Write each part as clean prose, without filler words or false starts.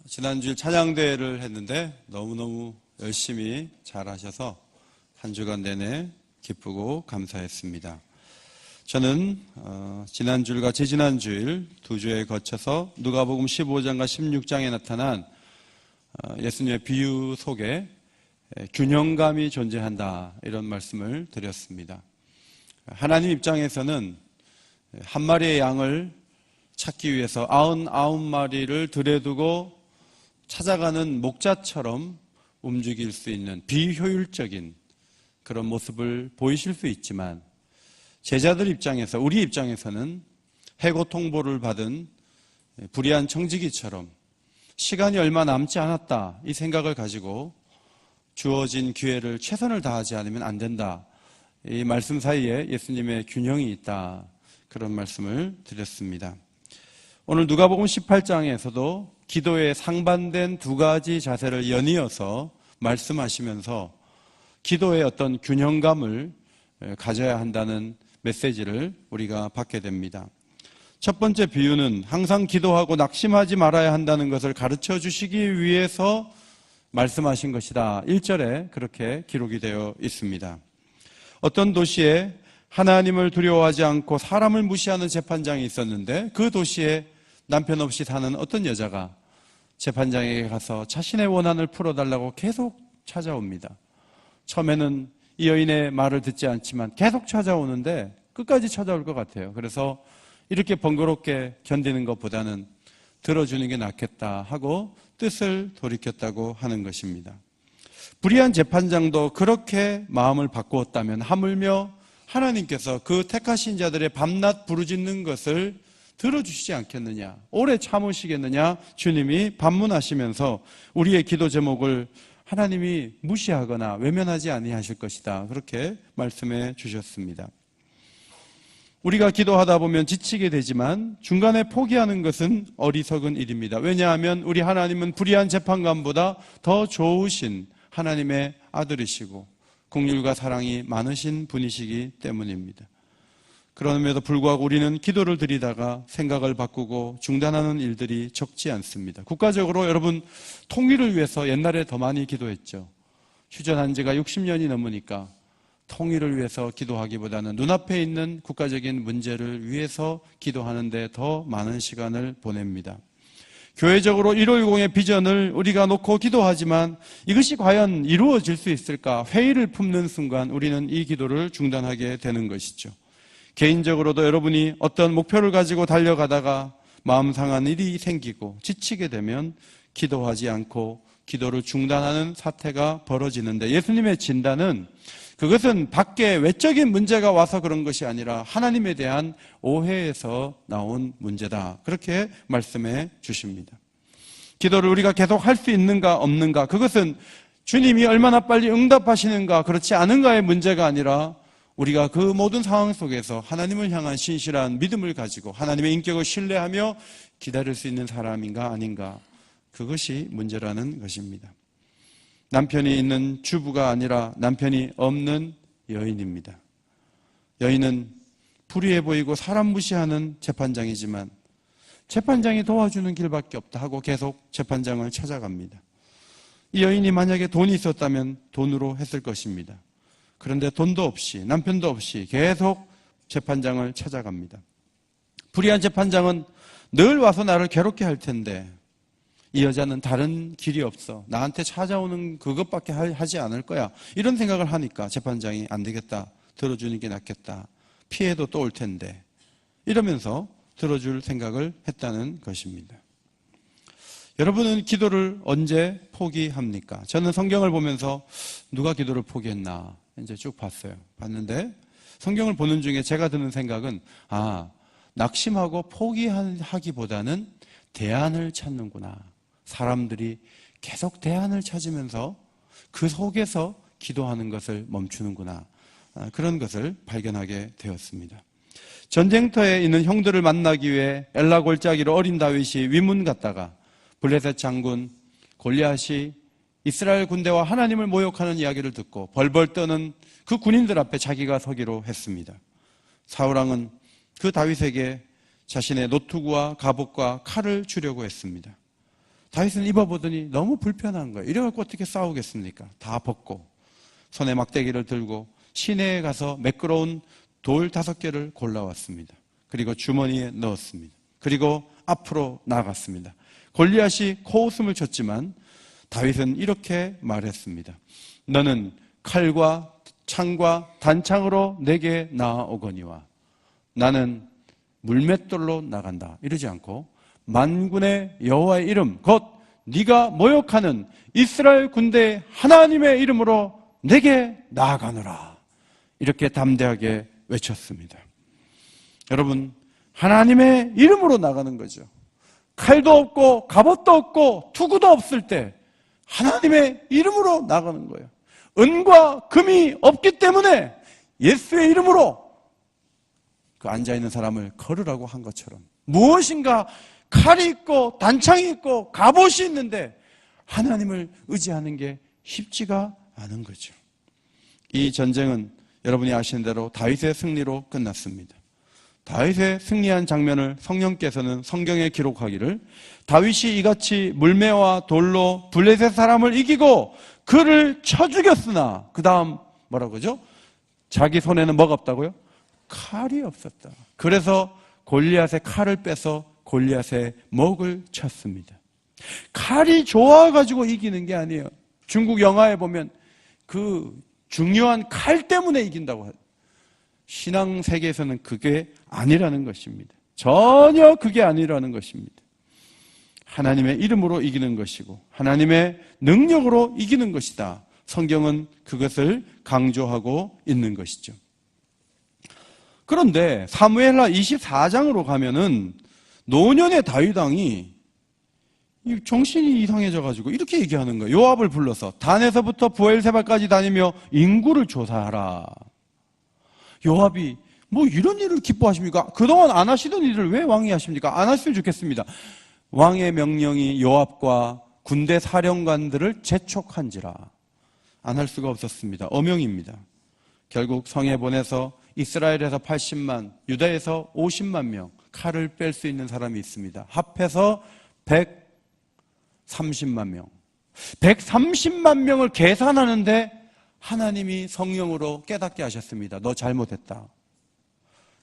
지난주일 찬양대회를 했는데 너무너무 열심히 잘하셔서 한 주간 내내 기쁘고 감사했습니다. 저는 지난주일과 지지난주일 두 주에 거쳐서 누가복음 15장과 16장에 나타난 예수님의 비유 속에 균형감이 존재한다, 이런 말씀을 드렸습니다. 하나님 입장에서는 한 마리의 양을 찾기 위해서 99마리를 들여두고 찾아가는 목자처럼 움직일 수 있는 비효율적인 그런 모습을 보이실 수 있지만, 제자들 입장에서, 우리 입장에서는 해고 통보를 받은 불의한 청지기처럼 시간이 얼마 남지 않았다, 이 생각을 가지고 주어진 기회를 최선을 다하지 않으면 안 된다, 이 말씀 사이에 예수님의 균형이 있다, 그런 말씀을 드렸습니다. 오늘 누가복음 18장에서도 기도에 상반된 두 가지 자세를 연이어서 말씀하시면서 기도의 어떤 균형감을 가져야 한다는 메시지를 우리가 받게 됩니다. 첫 번째 비유는 항상 기도하고 낙심하지 말아야 한다는 것을 가르쳐 주시기 위해서 말씀하신 것이다, 1절에 그렇게 기록이 되어 있습니다. 어떤 도시에 하나님을 두려워하지 않고 사람을 무시하는 재판장이 있었는데, 그 도시에 남편 없이 사는 어떤 여자가 재판장에게 가서 자신의 원한을 풀어달라고 계속 찾아옵니다. 처음에는 이 여인의 말을 듣지 않지만 계속 찾아오는데 끝까지 찾아올 것 같아요. 그래서 이렇게 번거롭게 견디는 것보다는 들어주는 게 낫겠다 하고 뜻을 돌이켰다고 하는 것입니다. 불의한 재판장도 그렇게 마음을 바꾸었다면 하물며 하나님께서 그 택하신 자들의 밤낮 부르짖는 것을 들어주시지 않겠느냐, 오래 참으시겠느냐, 주님이 반문하시면서 우리의 기도 제목을 하나님이 무시하거나 외면하지 아니하실 것이다, 그렇게 말씀해 주셨습니다. 우리가 기도하다 보면 지치게 되지만 중간에 포기하는 것은 어리석은 일입니다. 왜냐하면 우리 하나님은 불의한 재판관보다 더 좋으신 하나님의 아들이시고 긍휼과 사랑이 많으신 분이시기 때문입니다. 그럼에도 불구하고 우리는 기도를 드리다가 생각을 바꾸고 중단하는 일들이 적지 않습니다. 국가적으로 여러분, 통일을 위해서 옛날에 더 많이 기도했죠. 휴전한 지가 60년이 넘으니까 통일을 위해서 기도하기보다는 눈앞에 있는 국가적인 문제를 위해서 기도하는데 더 많은 시간을 보냅니다. 교회적으로 1560의 비전을 우리가 놓고 기도하지만 이것이 과연 이루어질 수 있을까? 회의를 품는 순간 우리는 이 기도를 중단하게 되는 것이죠. 개인적으로도 여러분이 어떤 목표를 가지고 달려가다가 마음 상한 일이 생기고 지치게 되면 기도하지 않고 기도를 중단하는 사태가 벌어지는데, 예수님의 진단은 그것은 밖에 외적인 문제가 와서 그런 것이 아니라 하나님에 대한 오해에서 나온 문제다, 그렇게 말씀해 주십니다. 기도를 우리가 계속 할 수 있는가 없는가, 그것은 주님이 얼마나 빨리 응답하시는가 그렇지 않은가의 문제가 아니라 우리가 그 모든 상황 속에서 하나님을 향한 신실한 믿음을 가지고 하나님의 인격을 신뢰하며 기다릴 수 있는 사람인가 아닌가, 그것이 문제라는 것입니다. 남편이 있는 주부가 아니라 남편이 없는 여인입니다. 여인은 불의해 보이고 사람 무시하는 재판장이지만 재판장이 도와주는 길밖에 없다 하고 계속 재판장을 찾아갑니다. 이 여인이 만약에 돈이 있었다면 돈으로 했을 것입니다. 그런데 돈도 없이, 남편도 없이 계속 재판장을 찾아갑니다. 불의한 재판장은 늘 와서 나를 괴롭게 할 텐데 이 여자는 다른 길이 없어, 나한테 찾아오는 그것밖에 하지 않을 거야, 이런 생각을 하니까 재판장이 안 되겠다, 들어주는 게 낫겠다, 피해도 또 올 텐데, 이러면서 들어줄 생각을 했다는 것입니다. 여러분은 기도를 언제 포기합니까? 저는 성경을 보면서 누가 기도를 포기했나 이제 쭉 봤는데 성경을 보는 중에 제가 드는 생각은, 낙심하고 포기하기보다는 대안을 찾는구나. 사람들이 계속 대안을 찾으면서 그 속에서 기도하는 것을 멈추는구나, 그런 것을 발견하게 되었습니다. 전쟁터에 있는 형들을 만나기 위해 엘라 골짜기로 어린 다윗이 위문 갔다가 블레셋 장군 골리앗이 이스라엘 군대와 하나님을 모욕하는 이야기를 듣고 벌벌 떠는 그 군인들 앞에 자기가 서기로 했습니다. 사울왕은 그 다윗에게 자신의 노투구와 갑옷과 칼을 주려고 했습니다. 다윗은 입어보더니 너무 불편한 거예요. 이래갖고 어떻게 싸우겠습니까? 다 벗고 손에 막대기를 들고 시내에 가서 매끄러운 돌 5개를 골라왔습니다. 그리고 주머니에 넣었습니다. 그리고 앞으로 나갔습니다. 골리앗이 코웃음을 쳤지만 다윗은 이렇게 말했습니다. 너는 칼과 창과 단창으로 내게 나아오거니와 나는 물맷돌로 나간다. 이러지 않고 만군의 여호와의 이름 곧 네가 모욕하는 이스라엘 군대 하나님의 이름으로 내게 나아가노라. 이렇게 담대하게 외쳤습니다. 여러분, 하나님의 이름으로 나가는 거죠. 칼도 없고 갑옷도 없고 투구도 없을 때 하나님의 이름으로 나가는 거예요. 은과 금이 없기 때문에 예수의 이름으로 그 앉아있는 사람을 걸으라고 한 것처럼 무엇인가 칼이 있고 단창이 있고 갑옷이 있는데 하나님을 의지하는 게 쉽지가 않은 거죠. 이 전쟁은 여러분이 아시는 대로 다윗의 승리로 끝났습니다. 다윗의 승리한 장면을 성령께서는 성경에 기록하기를 다윗이 이같이 물매와 돌로 블레셋 사람을 이기고 그를 쳐 죽였으나 그 다음 뭐라고 하죠? 자기 손에는 뭐가 없다고요? 칼이 없었다. 그래서 골리앗의 칼을 빼서 골리앗의 목을 쳤습니다. 칼이 좋아가지고 이기는 게 아니에요. 중국 영화에 보면 그 중요한 칼 때문에 이긴다고 하죠. 신앙 세계에서는 그게 아니라는 것입니다. 전혀 그게 아니라는 것입니다. 하나님의 이름으로 이기는 것이고 하나님의 능력으로 이기는 것이다. 성경은 그것을 강조하고 있는 것이죠. 그런데 사무엘하 24장으로 가면은 노년의 다윗 왕이 정신이 이상해져가지고 이렇게 얘기하는 거예요. 요압을 불러서 단에서부터 부엘세바까지 다니며 인구를 조사하라. 요압이 뭐 이런 일을 기뻐하십니까? 그동안 안 하시던 일을 왜 왕이 하십니까? 안 하시면 좋겠습니다. 왕의 명령이 요압과 군대 사령관들을 재촉한지라. 안 할 수가 없었습니다. 어명입니다. 결국 성에 보내서 이스라엘에서 80만, 유다에서 50만 명 칼을 뺄 수 있는 사람이 있습니다. 합해서 130만 명. 130만 명을 계산하는데 하나님이 성령으로 깨닫게 하셨습니다. 너 잘못했다.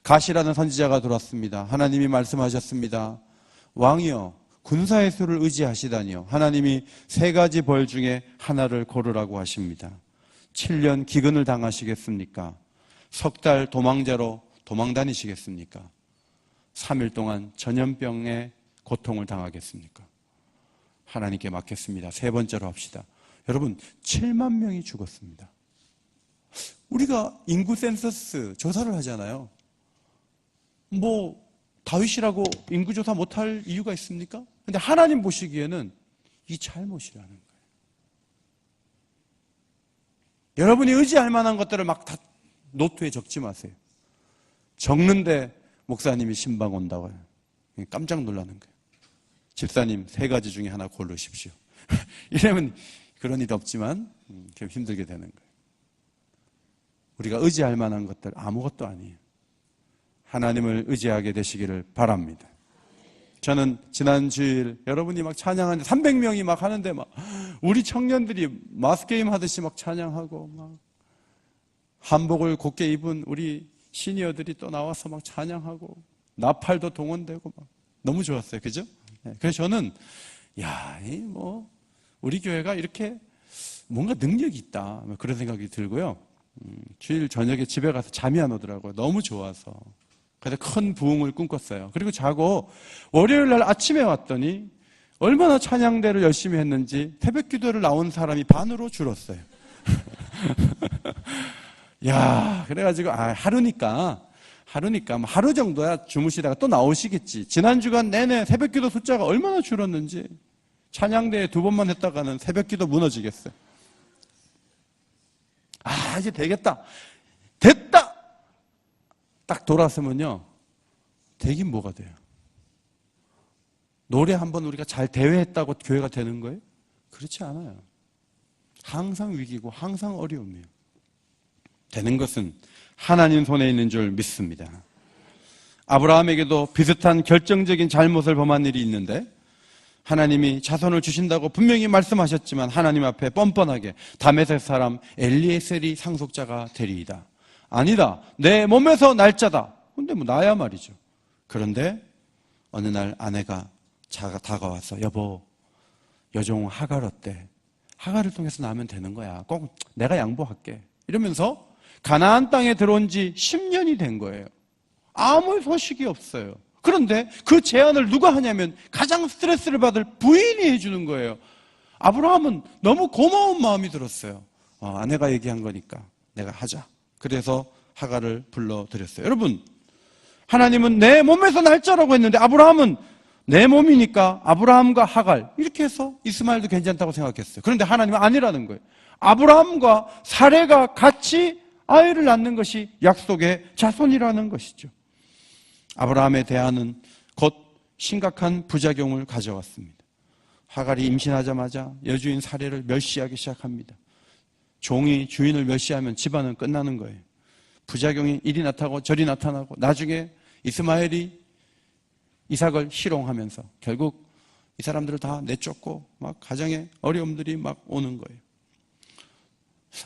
가시라는 선지자가 들어왔습니다. 하나님이 말씀하셨습니다. 왕이여, 군사의 수를 의지하시다니요. 하나님이 3가지 벌 중에 하나를 고르라고 하십니다. 7년 기근을 당하시겠습니까? 3달 도망자로 도망 다니시겠습니까? 3일 동안 전염병의 고통을 당하겠습니까? 하나님께 맡겼습니다. 3번째로 합시다. 여러분, 7만 명이 죽었습니다. 우리가 인구 센서스 조사를 하잖아요. 뭐 다윗이라고 인구조사 못할 이유가 있습니까? 근데 하나님 보시기에는 이 잘못이라는 거예요. 여러분이 의지할 만한 것들을 막 다 노트에 적지 마세요. 적는데 목사님이 신방 온다고 해요. 깜짝 놀라는 거예요. 집사님 3가지 중에 하나 고르십시오. 이러면 그런 일이 없지만 좀 힘들게 되는 거예요. 우리가 의지할 만한 것들 아무것도 아니에요. 하나님을 의지하게 되시기를 바랍니다. 저는 지난 주일 여러분이 막 찬양하는데 300명이 막 하는데 막 우리 청년들이 마스게임 하듯이 막 찬양하고 막 한복을 곱게 입은 우리 시니어들이 또 나와서 막 찬양하고 나팔도 동원되고 막 너무 좋았어요. 그죠? 그래서 저는 뭐 우리 교회가 이렇게 뭔가 능력이 있다 그런 생각이 들고요. 주일 저녁에 집에 가서 잠이 안 오더라고요. 너무 좋아서. 그래서 큰 부흥을 꿈꿨어요. 그리고 자고 월요일 날 아침에 왔더니 얼마나 찬양대를 열심히 했는지 새벽 기도를 나온 사람이 반으로 줄었어요. 그래가지고 하루니까 뭐 하루 정도야 주무시다가 또 나오시겠지. 지난 주간 내내 새벽 기도 숫자가 얼마나 줄었는지. 찬양대에 2번만 했다가는 새벽 기도 무너지겠어요. 이제 되겠다. 됐다! 딱 돌아서면요. 되긴 뭐가 돼요? 노래 한번 우리가 잘 대회했다고 교회가 되는 거예요? 그렇지 않아요. 항상 위기고 항상 어려움이에요. 되는 것은 하나님 손에 있는 줄 믿습니다. 아브라함에게도 비슷한 결정적인 잘못을 범한 일이 있는데 하나님이 자손을 주신다고 분명히 말씀하셨지만 하나님 앞에 뻔뻔하게 다메섹 사람 엘리에셀이 상속자가 되리이다. 아니다. 내 몸에서 날짜다. 근데 뭐 나야 말이죠. 그런데 어느 날 아내가 다가와서 여보, 여종 하갈 어때? 하갈을 통해서 낳으면 되는 거야. 꼭 내가 양보할게. 이러면서 가나안 땅에 들어온 지 10년이 된 거예요. 아무 소식이 없어요. 그런데 그 제안을 누가 하냐면 가장 스트레스를 받을 부인이 해주는 거예요. 아브라함은 너무 고마운 마음이 들었어요. 아내가 얘기한 거니까 내가 하자. 그래서 하갈을 불러드렸어요. 여러분, 하나님은 내 몸에서 날짜라고 했는데 아브라함은 내 몸이니까 아브라함과 하갈 이렇게 해서 이스마엘도 괜찮다고 생각했어요. 그런데 하나님은 아니라는 거예요. 아브라함과 사레가 같이 아이를 낳는 것이 약속의 자손이라는 것이죠. 아브라함의 대안은 곧 심각한 부작용을 가져왔습니다. 하갈이 임신하자마자 여주인 사레를 멸시하기 시작합니다. 종이 주인을 멸시하면 집안은 끝나는 거예요. 부작용이 이리 나타나고 저리 나타나고 나중에 이스마엘이 이삭을 희롱하면서 결국 이 사람들을 다 내쫓고 막 가정에 어려움들이 막 오는 거예요.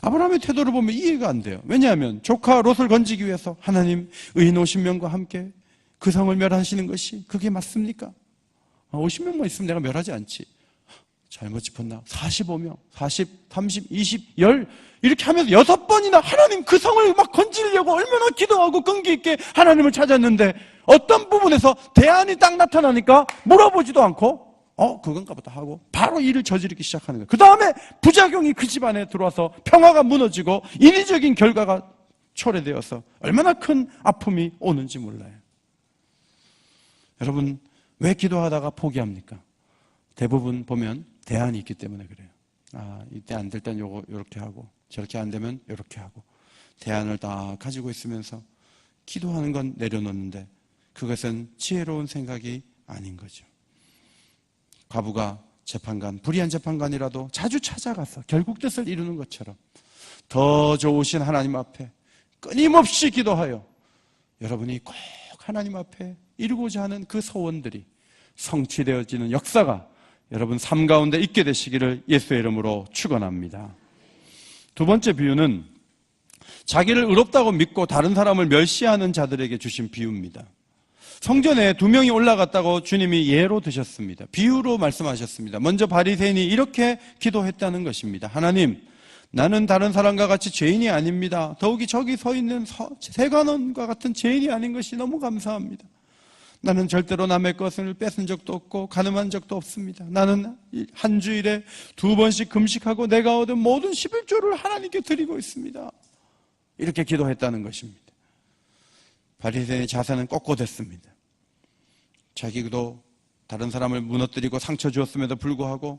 아브라함의 태도를 보면 이해가 안 돼요. 왜냐하면 조카 롯을 건지기 위해서 하나님 의인 50명과 함께 그 성을 멸하시는 것이 그게 맞습니까? 50명만 있으면 내가 멸하지 않지. 잘못 짚었나? 45명, 40, 30, 20, 10 이렇게 하면서 6번이나 하나님 그 성을 막 건지려고 얼마나 기도하고 끈기 있게 하나님을 찾았는데 어떤 부분에서 대안이 딱 나타나니까 물어보지도 않고 그건가 보다 하고 바로 일을 저지르기 시작하는 거예요. 그 다음에 부작용이 그 집안에 들어와서 평화가 무너지고 인위적인 결과가 초래되어서 얼마나 큰 아픔이 오는지 몰라요. 여러분, 왜 기도하다가 포기합니까? 대부분 보면 대안이 있기 때문에 그래요. 이때 안 될 땐 요렇게 하고 저렇게 안 되면 요렇게 하고 대안을 다 가지고 있으면서 기도하는 건 내려놓는데 그것은 지혜로운 생각이 아닌 거죠. 과부가 재판관, 불의한 재판관이라도 자주 찾아가서 결국 뜻을 이루는 것처럼 더 좋으신 하나님 앞에 끊임없이 기도하여 여러분이 꼭 하나님 앞에 이루고자 하는 그 소원들이 성취되어지는 역사가 여러분 삶 가운데 있게 되시기를 예수의 이름으로 축원합니다. 두 번째 비유는 자기를 의롭다고 믿고 다른 사람을 멸시하는 자들에게 주신 비유입니다. 성전에 2명이 올라갔다고 주님이 예로 드셨습니다. 비유로 말씀하셨습니다. 먼저 바리새인이 이렇게 기도했다는 것입니다. 하나님, 나는 다른 사람과 같이 죄인이 아닙니다. 더욱이 저기 서 있는 세관원과 같은 죄인이 아닌 것이 너무 감사합니다. 나는 절대로 남의 것을 뺏은 적도 없고 가늠한 적도 없습니다. 나는 한 주일에 2번씩 금식하고 내가 얻은 모든 11조를 하나님께 드리고 있습니다. 이렇게 기도했다는 것입니다. 바리새인의 자세는 꼿꼿했습니다. 자기도 다른 사람을 무너뜨리고 상처 주었음에도 불구하고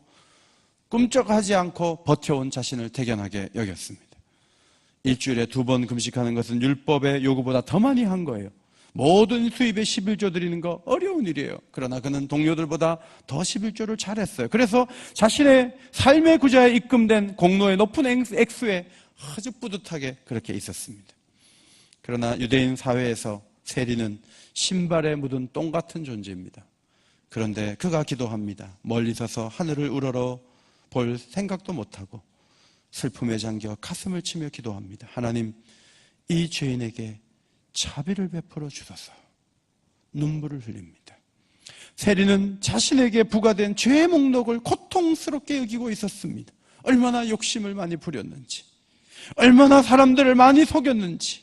꿈쩍하지 않고 버텨온 자신을 대견하게 여겼습니다. 일주일에 2번 금식하는 것은 율법의 요구보다 더 많이 한 거예요. 모든 수입에 11조 드리는 거 어려운 일이에요. 그러나 그는 동료들보다 더 11조를 잘했어요. 그래서 자신의 삶의 구자에 입금된 공로의 높은 액수에 아주 뿌듯하게 그렇게 있었습니다. 그러나 유대인 사회에서 세리는 신발에 묻은 똥 같은 존재입니다. 그런데 그가 기도합니다. 멀리 서서 하늘을 우러러 볼 생각도 못하고 슬픔에 잠겨 가슴을 치며 기도합니다. 하나님, 이 죄인에게 자비를 베풀어 주소서. 눈물을 흘립니다. 세리는 자신에게 부과된 죄의 목록을 고통스럽게 여기고 있었습니다. 얼마나 욕심을 많이 부렸는지, 얼마나 사람들을 많이 속였는지,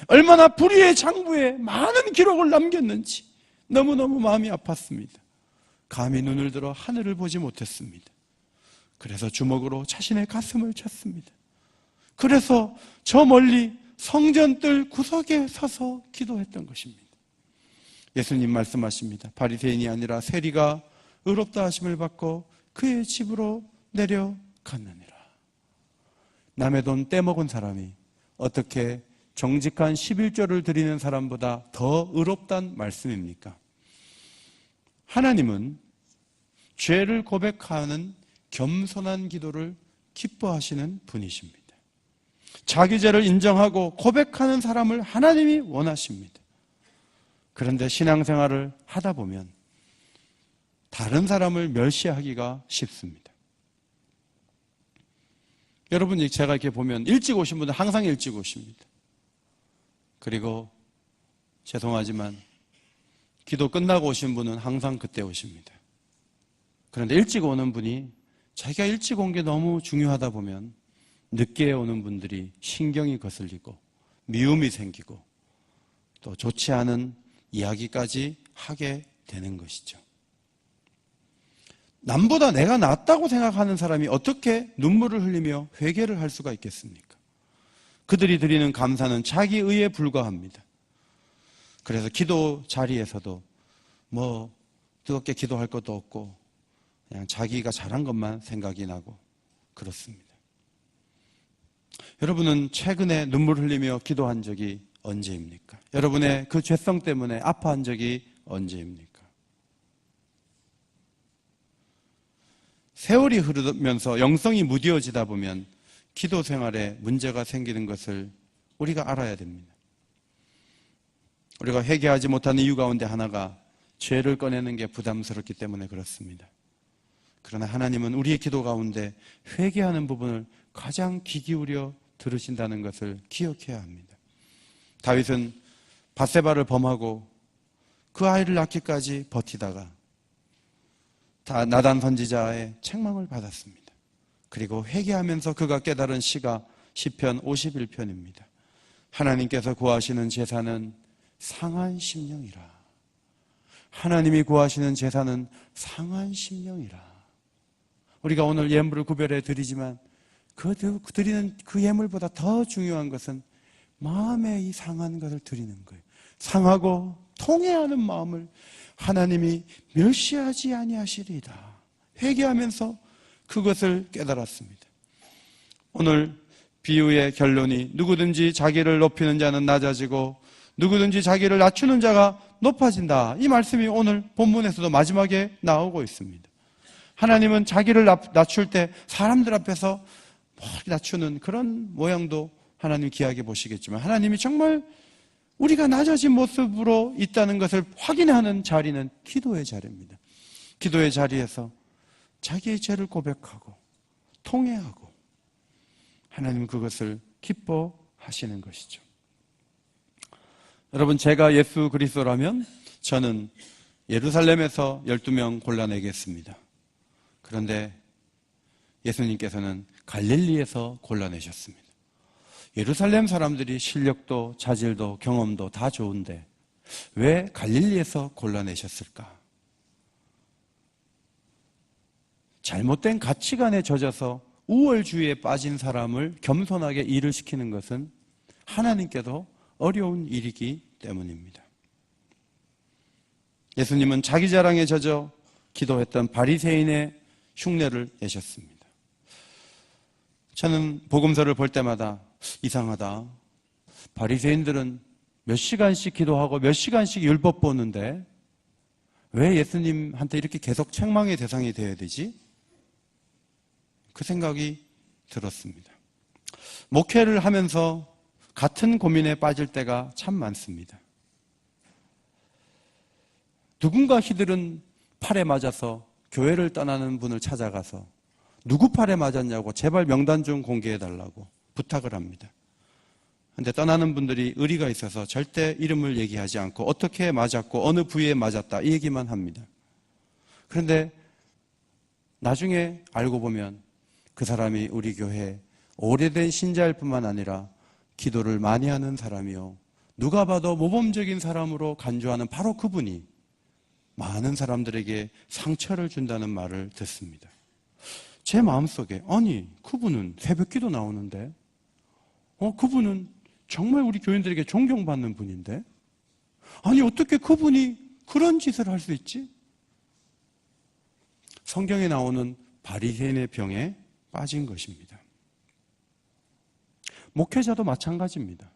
얼마나 불의의 장부에 많은 기록을 남겼는지 너무너무 마음이 아팠습니다. 감히 눈을 들어 하늘을 보지 못했습니다. 그래서 주먹으로 자신의 가슴을 쳤습니다. 그래서 저 멀리 성전뜰 구석에 서서 기도했던 것입니다. 예수님 말씀하십니다. 바리새인이 아니라 세리가 의롭다 하심을 받고 그의 집으로 내려갔느니라. 남의 돈 떼먹은 사람이 어떻게 정직한 11조를 드리는 사람보다 더 의롭단 말씀입니까? 하나님은 죄를 고백하는 겸손한 기도를 기뻐하시는 분이십니다. 자기 죄를 인정하고 고백하는 사람을 하나님이 원하십니다. 그런데 신앙생활을 하다 보면 다른 사람을 멸시하기가 쉽습니다. 여러분, 제가 이렇게 보면 일찍 오신 분들 항상 일찍 오십니다. 그리고 죄송하지만 기도 끝나고 오신 분은 항상 그때 오십니다. 그런데 일찍 오는 분이 자기가 일찍 온 게 너무 중요하다 보면 늦게 오는 분들이 신경이 거슬리고 미움이 생기고 또 좋지 않은 이야기까지 하게 되는 것이죠. 남보다 내가 낫다고 생각하는 사람이 어떻게 눈물을 흘리며 회개를 할 수가 있겠습니까? 그들이 드리는 감사는 자기 의에 불과합니다. 그래서 기도 자리에서도 뭐 뜨겁게 기도할 것도 없고 그냥 자기가 잘한 것만 생각이 나고 그렇습니다. 여러분은 최근에 눈물 흘리며 기도한 적이 언제입니까? 여러분의 그 죄성 때문에 아파한 적이 언제입니까? 세월이 흐르면서 영성이 무뎌지다 보면 기도 생활에 문제가 생기는 것을 우리가 알아야 됩니다. 우리가 회개하지 못하는 이유 가운데 하나가 죄를 꺼내는 게 부담스럽기 때문에 그렇습니다. 그러나 하나님은 우리의 기도 가운데 회개하는 부분을 가장 귀 기울여 들으신다는 것을 기억해야 합니다. 다윗은 밧세바를 범하고 그 아이를 낳기까지 버티다가 다 나단 선지자의 책망을 받았습니다. 그리고 회개하면서 그가 깨달은 시가 시편 51편입니다. 하나님께서 구하시는 제사는 상한 심령이라. 하나님이 구하시는 제사는 상한 심령이라. 우리가 오늘 예물을 구별해 드리지만 그 드리는 그 예물보다 더 중요한 것은 마음의 이 상한 것을 드리는 거예요. 상하고 통회하는 마음을 하나님이 멸시하지 아니하시리이다. 회개하면서 그것을 깨달았습니다. 오늘 비유의 결론이 누구든지 자기를 높이는 자는 낮아지고 누구든지 자기를 낮추는 자가 높아진다. 이 말씀이 오늘 본문에서도 마지막에 나오고 있습니다. 하나님은 자기를 낮출 때 사람들 앞에서 낮추는 그런 모양도 하나님 귀하게 보시겠지만 하나님이 정말 우리가 낮아진 모습으로 있다는 것을 확인하는 자리는 기도의 자리입니다. 기도의 자리에서 자기의 죄를 고백하고 통회하고 하나님은 그것을 기뻐하시는 것이죠. 여러분, 제가 예수 그리스도라면 저는 예루살렘에서 12명 골라내겠습니다. 그런데 예수님께서는 갈릴리에서 골라내셨습니다. 예루살렘 사람들이 실력도 자질도 경험도 다 좋은데 왜 갈릴리에서 골라내셨을까? 잘못된 가치관에 젖어서 우월주의에 빠진 사람을 겸손하게 일을 시키는 것은 하나님께도 어려운 일이기 때문입니다. 예수님은 자기 자랑에 젖어 기도했던 바리새인의 흉내를 내셨습니다. 저는 복음서를 볼 때마다 이상하다. 바리새인들은 몇 시간씩 기도하고 몇 시간씩 율법 보는데 왜 예수님한테 이렇게 계속 책망의 대상이 되어야 되지? 그 생각이 들었습니다. 목회를 하면서 같은 고민에 빠질 때가 참 많습니다. 누군가 이들은 팔에 맞아서 교회를 떠나는 분을 찾아가서 누구 팔에 맞았냐고 제발 명단 좀 공개해달라고 부탁을 합니다. 그런데 떠나는 분들이 의리가 있어서 절대 이름을 얘기하지 않고 어떻게 맞았고 어느 부위에 맞았다 이 얘기만 합니다. 그런데 나중에 알고 보면 그 사람이 우리 교회 오래된 신자일 뿐만 아니라 기도를 많이 하는 사람이요, 누가 봐도 모범적인 사람으로 간주하는 바로 그분이 많은 사람들에게 상처를 준다는 말을 듣습니다. 제 마음속에 아니 그분은 새벽기도 나오는데 그분은 정말 우리 교인들에게 존경받는 분인데 아니 어떻게 그분이 그런 짓을 할 수 있지? 성경에 나오는 바리새인의 병에 빠진 것입니다. 목회자도 마찬가지입니다.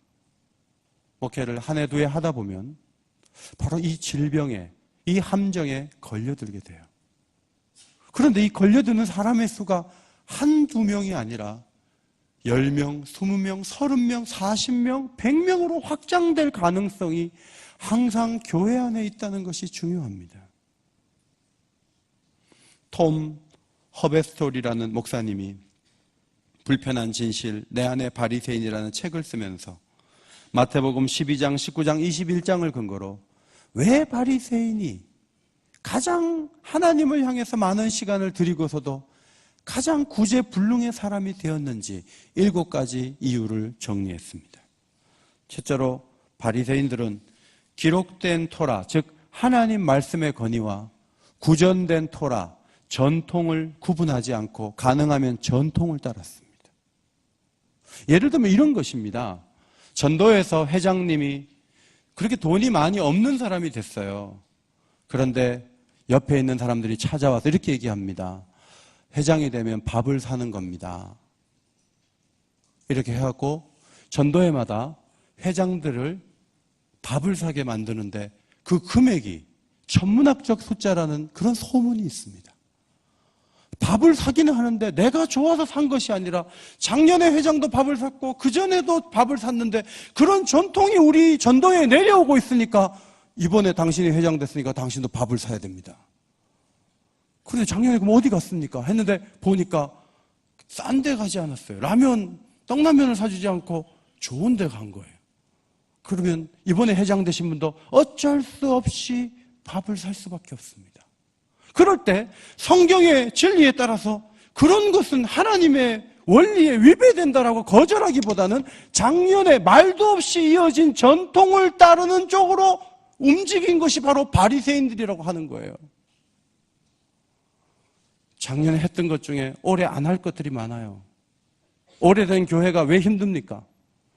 목회를 한 해 두 해 하다 보면 바로 이 질병에, 이 함정에 걸려들게 돼요. 그런데 이 걸려드는 사람의 수가 한두 명이 아니라 10명, 20명, 30명, 40명, 100명으로 확장될 가능성이 항상 교회 안에 있다는 것이 중요합니다. 톰 허베스톨이라는 목사님이 불편한 진실, 내 안의 바리새인이라는 책을 쓰면서 마태복음 12장, 19장, 21장을 근거로 왜 바리새인이 가장 하나님을 향해서 많은 시간을 들이고서도 가장 구제불능의 사람이 되었는지 7가지 이유를 정리했습니다. 첫째로 바리새인들은 기록된 토라, 즉 하나님 말씀의 권위와 구전된 토라, 전통을 구분하지 않고 가능하면 전통을 따랐습니다. 예를 들면 이런 것입니다. 전도에서 회장님이 그렇게 돈이 많이 없는 사람이 됐어요. 그런데 옆에 있는 사람들이 찾아와서 이렇게 얘기합니다. 회장이 되면 밥을 사는 겁니다. 이렇게 해갖고 전도회마다 회장들을 밥을 사게 만드는데 그 금액이 천문학적 숫자라는 그런 소문이 있습니다. 밥을 사기는 하는데 내가 좋아서 산 것이 아니라 작년에 회장도 밥을 샀고 그전에도 밥을 샀는데 그런 전통이 우리 전도에 내려오고 있으니까 이번에 당신이 회장 됐으니까 당신도 밥을 사야 됩니다. 그런데 작년에 그럼 어디 갔습니까? 했는데 보니까 싼 데 가지 않았어요. 라면, 떡라면을 사주지 않고 좋은 데 간 거예요. 그러면 이번에 회장 되신 분도 어쩔 수 없이 밥을 살 수밖에 없습니다. 그럴 때 성경의 진리에 따라서 그런 것은 하나님의 원리에 위배된다라고 거절하기보다는 작년에 말도 없이 이어진 전통을 따르는 쪽으로 움직인 것이 바로 바리새인들이라고 하는 거예요. 작년에 했던 것 중에 올해 안 할 것들이 많아요. 오래된 교회가 왜 힘듭니까?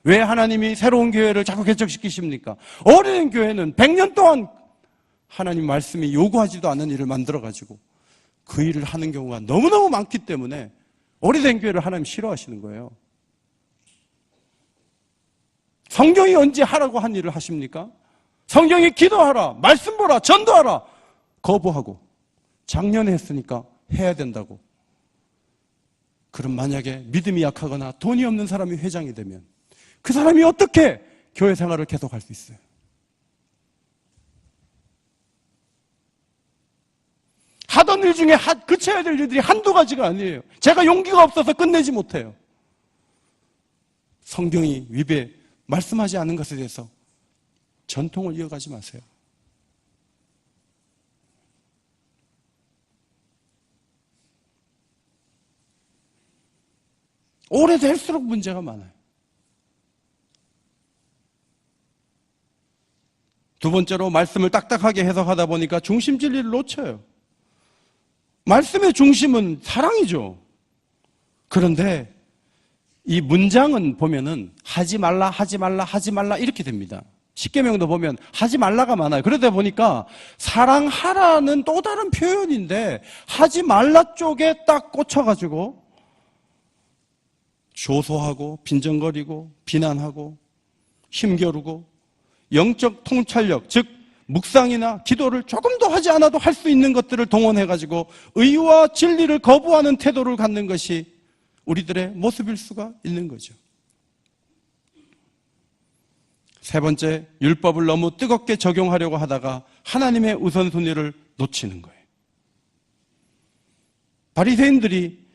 왜 하나님이 새로운 교회를 자꾸 개척시키십니까? 오래된 교회는 100년 동안 하나님 말씀이 요구하지도 않은 일을 만들어가지고 그 일을 하는 경우가 너무너무 많기 때문에 오래된 교회를 하나님 싫어하시는 거예요. 성경이 언제 하라고 한 일을 하십니까? 성경이 기도하라, 말씀 보라, 전도하라 거부하고 작년에 했으니까 해야 된다고. 그럼 만약에 믿음이 약하거나 돈이 없는 사람이 회장이 되면 그 사람이 어떻게 교회 생활을 계속할 수 있어요? 하던 일 중에 그쳐야 될 일들이 한두 가지가 아니에요. 제가 용기가 없어서 끝내지 못해요. 성경이 말씀하지 않은 것에 대해서 전통을 이어가지 마세요. 오래될수록 문제가 많아요. 두 번째로 말씀을 딱딱하게 해석하다 보니까 중심 진리를 놓쳐요. 말씀의 중심은 사랑이죠. 그런데 이 문장은 보면은 하지 말라, 하지 말라, 하지 말라 이렇게 됩니다. 십계명도 보면 하지 말라가 많아요. 그러다 보니까 사랑하라는 또 다른 표현인데 하지 말라 쪽에 딱 꽂혀가지고 조소하고 빈정거리고 비난하고 힘겨루고 영적 통찰력, 즉 묵상이나 기도를 조금 더 하지 않아도 할 수 있는 것들을 동원해가지고 의와 진리를 거부하는 태도를 갖는 것이 우리들의 모습일 수가 있는 거죠. 세 번째, 율법을 너무 뜨겁게 적용하려고 하다가 하나님의 우선순위를 놓치는 거예요. 바리새인들이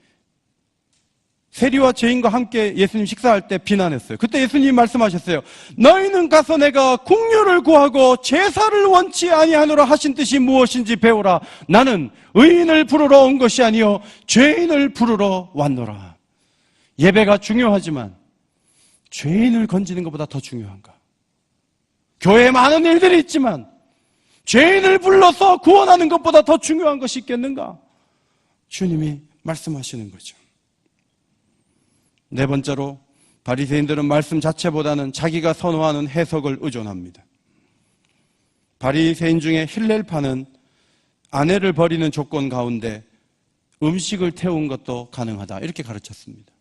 세리와 죄인과 함께 예수님 식사할 때 비난했어요. 그때 예수님이 말씀하셨어요. 너희는 가서 내가 긍휼을 구하고 제사를 원치 아니하노라 하신 뜻이 무엇인지 배우라. 나는 의인을 부르러 온 것이 아니요 죄인을 부르러 왔노라. 예배가 중요하지만 죄인을 건지는 것보다 더 중요한가? 교회에 많은 일들이 있지만 죄인을 불러서 구원하는 것보다 더 중요한 것이 있겠는가? 주님이 말씀하시는 거죠. 네 번째로 바리새인들은 말씀 자체보다는 자기가 선호하는 해석을 의존합니다. 바리새인 중에 힐렐파는 아내를 버리는 조건 가운데 음식을 태운 것도 가능하다 이렇게 가르쳤습니다.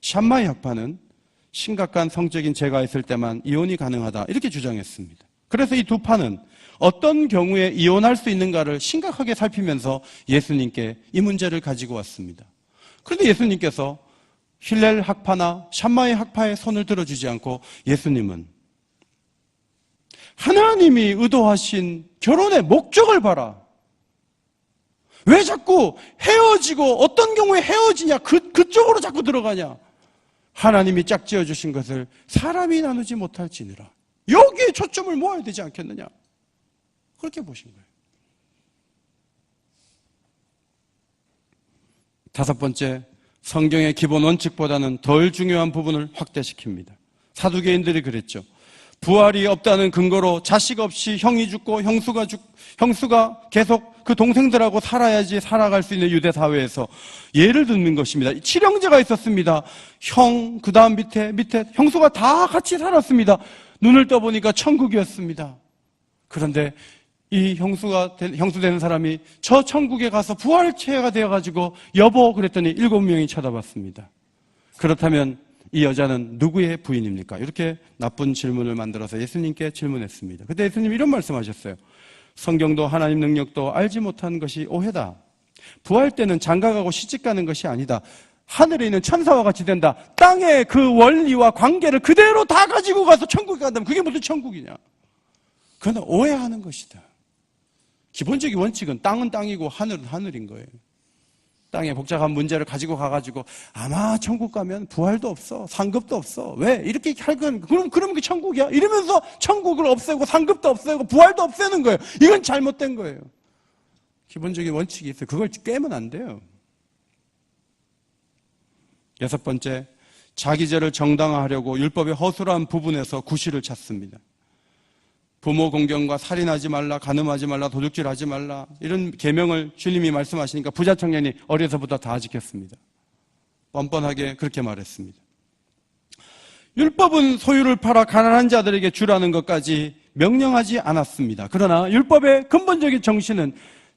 샴마이 학파는 심각한 성적인 죄가 있을 때만 이혼이 가능하다 이렇게 주장했습니다. 그래서 이 두 파는 어떤 경우에 이혼할 수 있는가를 심각하게 살피면서 예수님께 이 문제를 가지고 왔습니다. 그런데 예수님께서 힐렐 학파나 샴마이 학파의 손을 들어주지 않고 예수님은 하나님이 의도하신 결혼의 목적을 봐라. 왜 자꾸 헤어지고 어떤 경우에 헤어지냐? 그쪽으로 자꾸 들어가냐? 하나님이 짝지어 주신 것을 사람이 나누지 못할지니라. 여기에 초점을 모아야 되지 않겠느냐? 그렇게 보신 거예요. 다섯 번째, 성경의 기본 원칙보다는 덜 중요한 부분을 확대시킵니다. 사두개인들이 그랬죠. 부활이 없다는 근거로 자식 없이 형이 죽고 형수가 계속 그 동생들하고 살아야지 살아갈 수 있는 유대 사회에서 예를 듣는 것입니다. 칠형제가 있었습니다. 형, 그 다음 밑에 형수가 다 같이 살았습니다. 눈을 떠보니까 천국이었습니다. 그런데 이 형수 되는 사람이 저 천국에 가서 부활체가 되어가지고 여보 그랬더니 7명이 쳐다봤습니다. 그렇다면 이 여자는 누구의 부인입니까? 이렇게 나쁜 질문을 만들어서 예수님께 질문했습니다. 그때 예수님이 이런 말씀하셨어요. 성경도 하나님 능력도 알지 못한 것이 오해다. 부활 때는 장가가고 시집가는 것이 아니다. 하늘에 있는 천사와 같이 된다. 땅의 그 원리와 관계를 그대로 다 가지고 가서 천국에 간다면 그게 무슨 천국이냐? 그건 오해하는 것이다. 기본적인 원칙은 땅은 땅이고 하늘은 하늘인 거예요. 땅에 복잡한 문제를 가지고 가가지고 아마 천국 가면 부활도 없어, 상급도 없어. 왜? 이렇게 할 건 그럼 그게 천국이야? 이러면서 천국을 없애고 상급도 없애고 부활도 없애는 거예요. 이건 잘못된 거예요. 기본적인 원칙이 있어요. 그걸 깨면 안 돼요. 여섯 번째, 자기 죄를 정당화하려고 율법의 허술한 부분에서 구실을 찾습니다. 부모 공경과 살인하지 말라, 간음하지 말라, 도둑질하지 말라 이런 계명을 주님이 말씀하시니까 부자 청년이 어려서부터 다 지켰습니다. 뻔뻔하게 그렇게 말했습니다. 율법은 소유를 팔아 가난한 자들에게 주라는 것까지 명령하지 않았습니다. 그러나 율법의 근본적인 정신은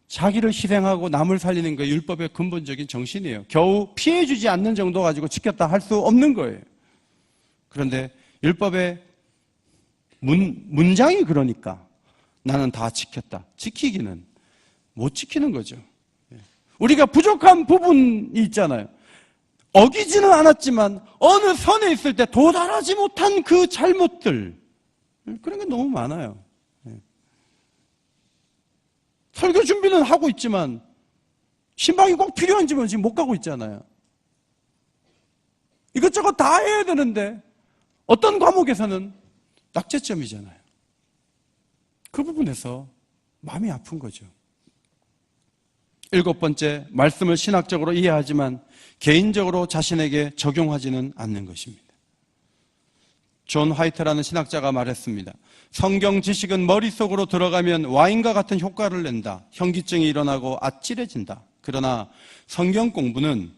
자기를 희생하고 남을 살리는 게 율법의 근본적인 정신이에요. 겨우 피해주지 않는 정도 가지고 지켰다 할 수 없는 거예요. 그런데 율법의 문장이 그러니까 나는 다 지켰다. 지키기는 못 지키는 거죠. 우리가 부족한 부분이 있잖아요. 어기지는 않았지만 어느 선에 있을 때 도달하지 못한 그 잘못들, 그런 게 너무 많아요. 설교 준비는 하고 있지만 신방이 꼭 필요한 집은 지금 못 가고 있잖아요. 이것저것 다 해야 되는데 어떤 과목에서는 낙제점이잖아요. 그 부분에서 마음이 아픈 거죠. 일곱 번째, 말씀을 신학적으로 이해하지만 개인적으로 자신에게 적용하지는 않는 것입니다. 존 화이트라는 신학자가 말했습니다. 성경 지식은 머릿속으로 들어가면 와인과 같은 효과를 낸다. 현기증이 일어나고 아찔해진다. 그러나 성경 공부는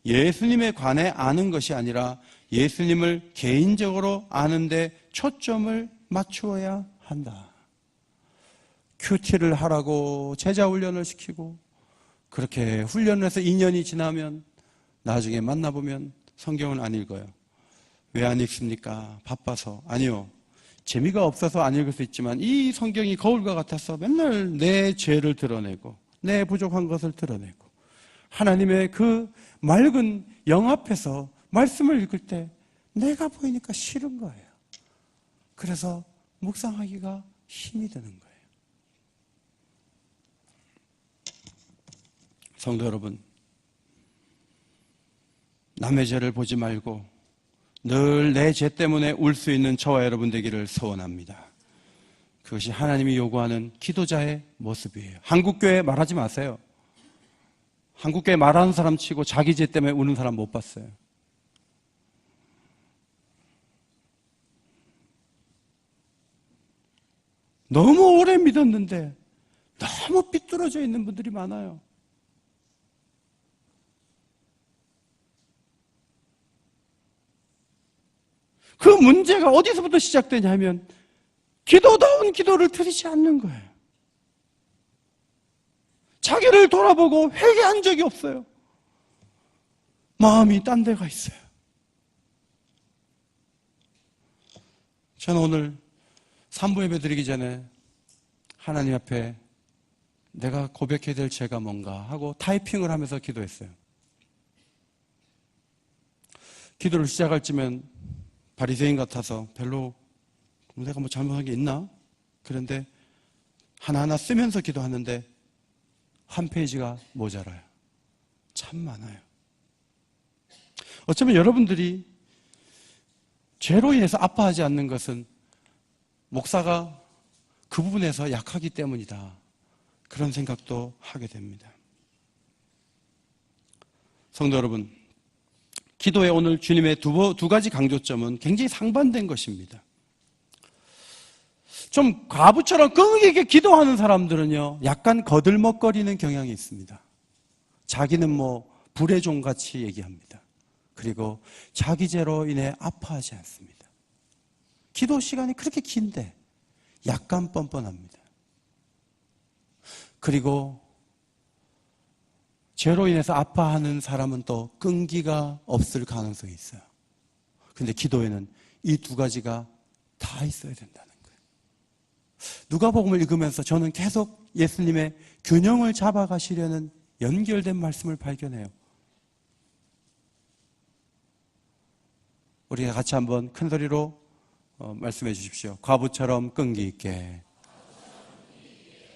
예수님에 관해 아는 것이 아니라 예수님을 개인적으로 아는데 초점을 맞추어야 한다. 큐티를 하라고 제자 훈련을 시키고 그렇게 훈련을 해서 2년이 지나면 나중에 만나보면 성경을 안 읽어요. 왜 안 읽습니까? 바빠서. 아니요. 재미가 없어서 안 읽을 수 있지만 이 성경이 거울과 같아서 맨날 내 죄를 드러내고 내 부족한 것을 드러내고 하나님의 그 맑은 영 앞에서 말씀을 읽을 때 내가 보이니까 싫은 거예요. 그래서 묵상하기가 힘이 드는 거예요. 성도 여러분, 남의 죄를 보지 말고 늘 내 죄 때문에 울 수 있는 저와 여러분 되기를 소원합니다. 그것이 하나님이 요구하는 기도자의 모습이에요. 한국교회 말하지 마세요. 한국교회 말하는 사람 치고 자기 죄 때문에 우는 사람 못 봤어요. 너무 오래 믿었는데 너무 삐뚤어져 있는 분들이 많아요. 그 문제가 어디서부터 시작되냐면 기도다운 기도를 드리지 않는 거예요. 자기를 돌아보고 회개한 적이 없어요. 마음이 딴 데가 있어요. 저는 오늘 3부 예배 드리기 전에 하나님 앞에 내가 고백해야 될 죄가 뭔가 하고 타이핑을 하면서 기도했어요. 기도를 시작할 쯤엔 바리새인 같아서 별로 내가 뭐 잘못한 게 있나? 그런데 하나하나 쓰면서 기도하는데 한 페이지가 모자라요. 참 많아요. 어쩌면 여러분들이 죄로 인해서 아파하지 않는 것은 목사가 그 부분에서 약하기 때문이다. 그런 생각도 하게 됩니다. 성도 여러분, 기도의 오늘 주님의 두 가지 강조점은 굉장히 상반된 것입니다. 좀 과부처럼 끙 있게 기도하는 사람들은요, 약간 거들먹거리는 경향이 있습니다. 자기는 불의 종같이 얘기합니다. 그리고 자기 죄로 인해 아파하지 않습니다. 기도 시간이 그렇게 긴데 약간 뻔뻔합니다. 그리고 죄로 인해서 아파하는 사람은 또 끈기가 없을 가능성이 있어요. 근데 기도에는 이 두 가지가 다 있어야 된다는 거예요. 누가복음을 읽으면서 저는 계속 예수님의 균형을 잡아가시려는 연결된 말씀을 발견해요. 우리가 같이 한번 큰 소리로 말씀해 주십시오. 과부처럼 끈기 있게,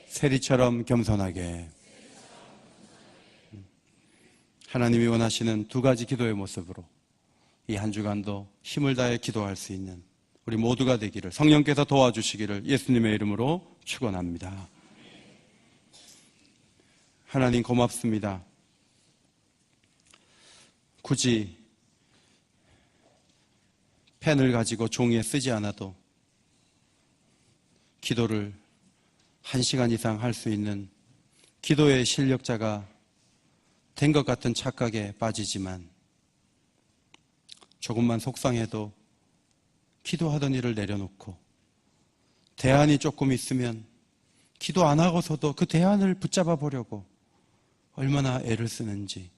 세리처럼 겸손하게. 하나님이 원하시는 두 가지 기도의 모습으로 이 한 주간도 힘을 다해 기도할 수 있는 우리 모두가 되기를, 성령께서 도와주시기를 예수님의 이름으로 축원합니다. 하나님 고맙습니다. 굳이 펜을 가지고 종이에 쓰지 않아도 기도를 1시간 이상 할 수 있는 기도의 실력자가 된 것 같은 착각에 빠지지만, 조금만 속상해도 기도하던 일을 내려놓고 대안이 조금 있으면 기도 안 하고서도 그 대안을 붙잡아 보려고 얼마나 애를 쓰는지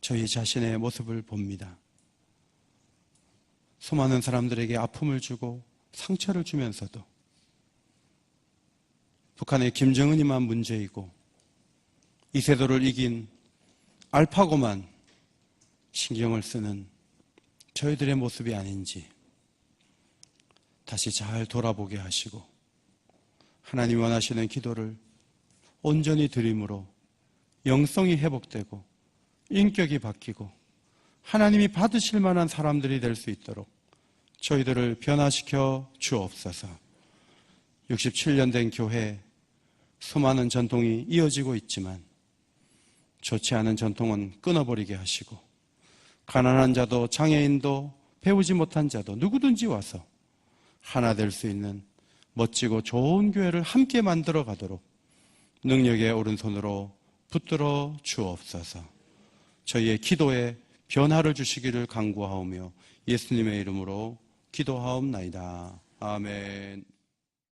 저희 자신의 모습을 봅니다. 수많은 사람들에게 아픔을 주고 상처를 주면서도 북한의 김정은이만 문제이고 이세돌을 이긴 알파고만 신경을 쓰는 저희들의 모습이 아닌지 다시 잘 돌아보게 하시고, 하나님 원하시는 기도를 온전히 드림으로 영성이 회복되고 인격이 바뀌고 하나님이 받으실 만한 사람들이 될 수 있도록 저희들을 변화시켜 주옵소서. 67년 된 교회, 수많은 전통이 이어지고 있지만 좋지 않은 전통은 끊어버리게 하시고, 가난한 자도 장애인도 배우지 못한 자도 누구든지 와서 하나 될 수 있는 멋지고 좋은 교회를 함께 만들어 가도록 능력의 오른손으로 붙들어 주옵소서. 저희의 기도에 변화를 주시기를 간구하오며 예수님의 이름으로 기도하옵나이다. 아멘.